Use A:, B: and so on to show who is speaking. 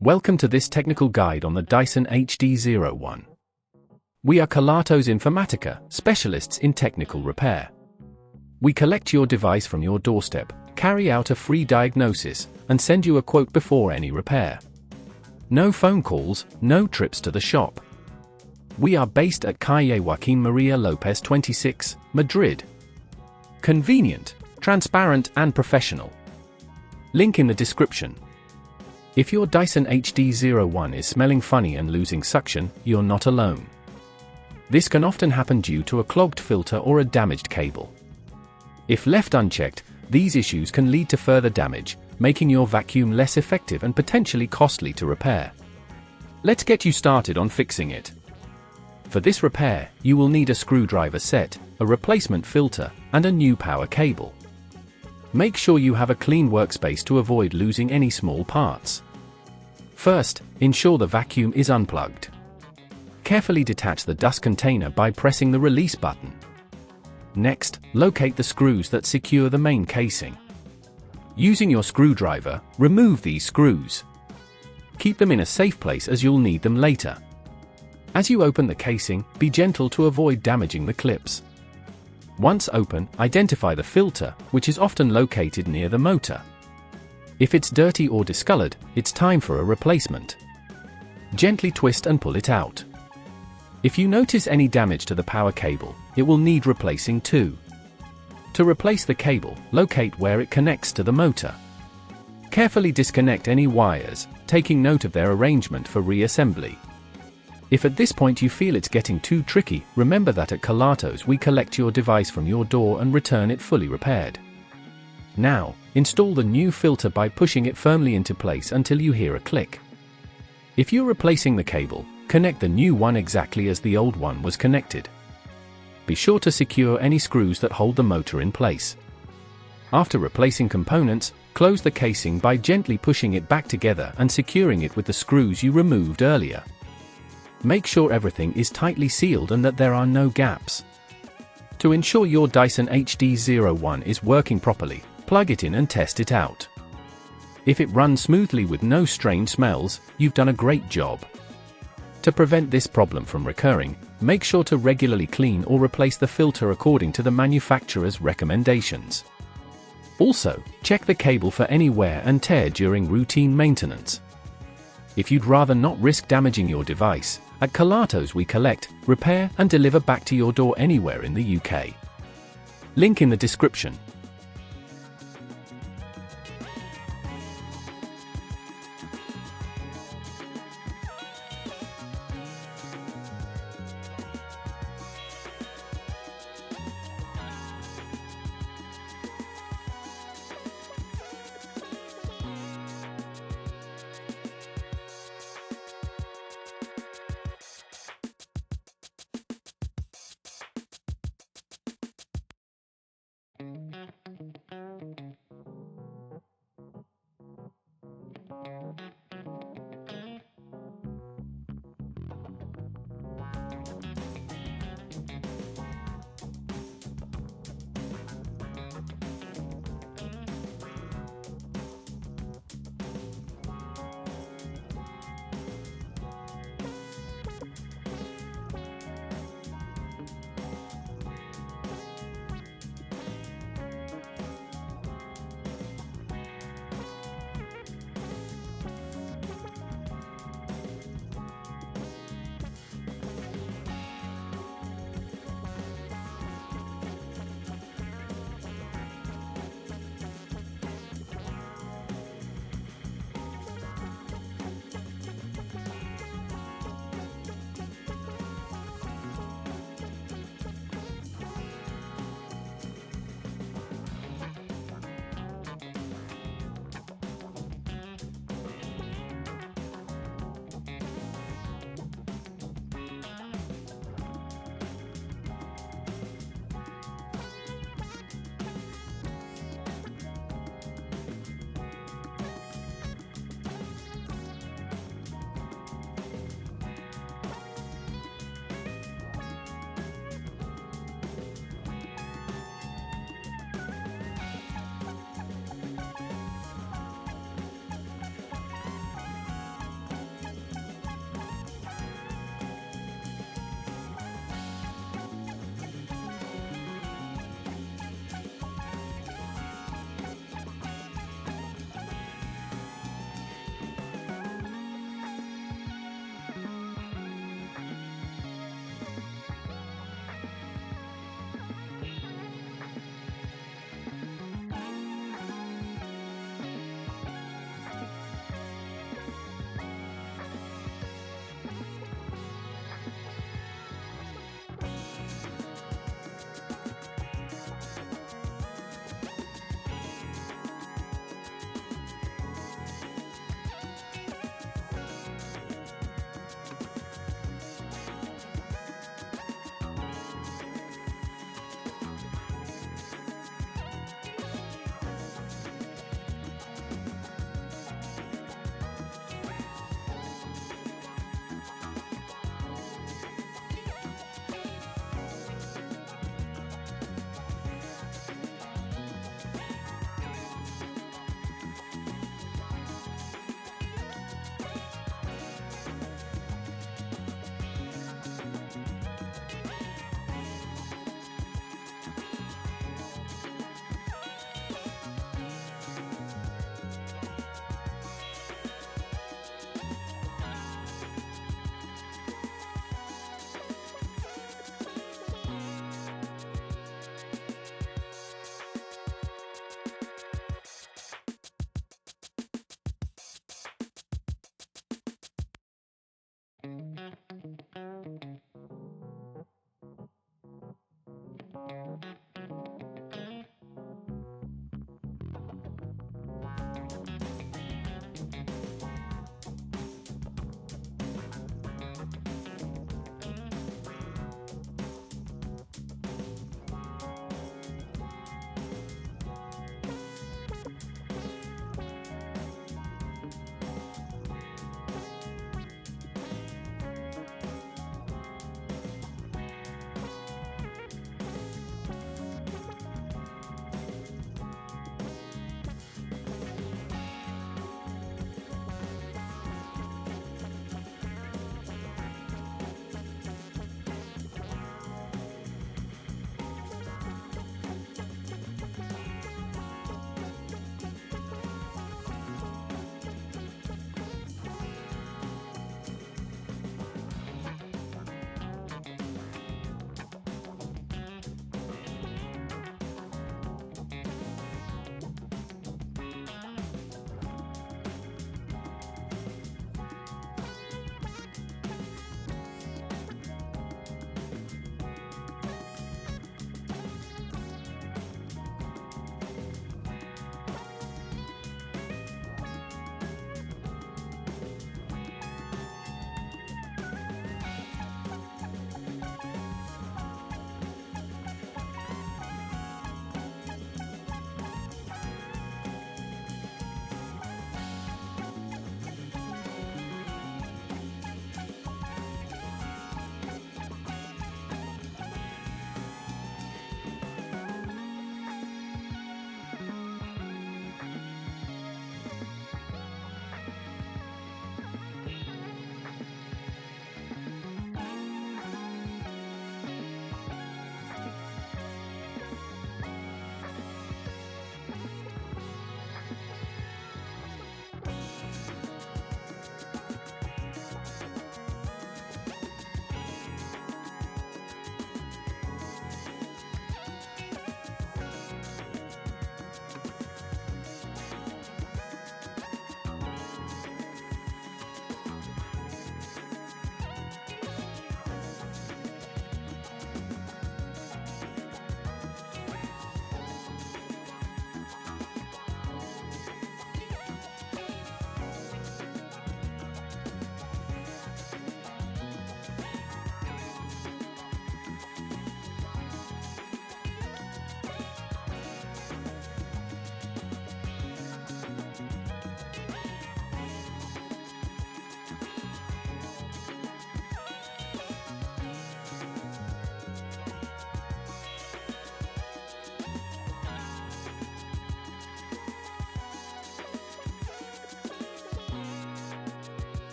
A: Welcome to this technical guide on the Dyson HD01. We are Kelatos Informatica, specialists in technical repair. We collect your device from your doorstep, carry out a free diagnosis, and send you a quote before any repair. No phone calls, no trips to the shop. We are based at Calle Joaquín María López 26, Madrid. Convenient, transparent and professional. Link in the description. If your Dyson HD01 is smelling funny and losing suction, you're not alone. This can often happen due to a clogged filter or a damaged cable. If left unchecked, these issues can lead to further damage, making your vacuum less effective and potentially costly to repair. Let's get you started on fixing it. For this repair, you will need a screwdriver set, a replacement filter, and a new power cable. Make sure you have a clean workspace to avoid losing any small parts. First, ensure the vacuum is unplugged. Carefully detach the dust container by pressing the release button. Next, locate the screws that secure the main casing. Using your screwdriver, remove these screws. Keep them in a safe place as you'll need them later. As you open the casing, be gentle to avoid damaging the clips. Once open, identify the filter, which is often located near the motor. If it's dirty or discolored, it's time for a replacement. Gently twist and pull it out. If you notice any damage to the power cable, it will need replacing too. To replace the cable, locate where it connects to the motor. Carefully disconnect any wires, taking note of their arrangement for reassembly. If at this point you feel it's getting too tricky, remember that at Kelatos we collect your device from your door and return it fully repaired. Now, install the new filter by pushing it firmly into place until you hear a click. If you're replacing the cable, connect the new one exactly as the old one was connected. Be sure to secure any screws that hold the motor in place. After replacing components, close the casing by gently pushing it back together and securing it with the screws you removed earlier. Make sure everything is tightly sealed and that there are no gaps. To ensure your Dyson HD01 is working properly, plug it in and test it out. If it runs smoothly with no strange smells, you've done a great job. To prevent this problem from recurring, make sure to regularly clean or replace the filter according to the manufacturer's recommendations. Also, check the cable for any wear and tear during routine maintenance. If you'd rather not risk damaging your device, at Kelatos we collect, repair and deliver back to your door anywhere in the UK. Link in the description.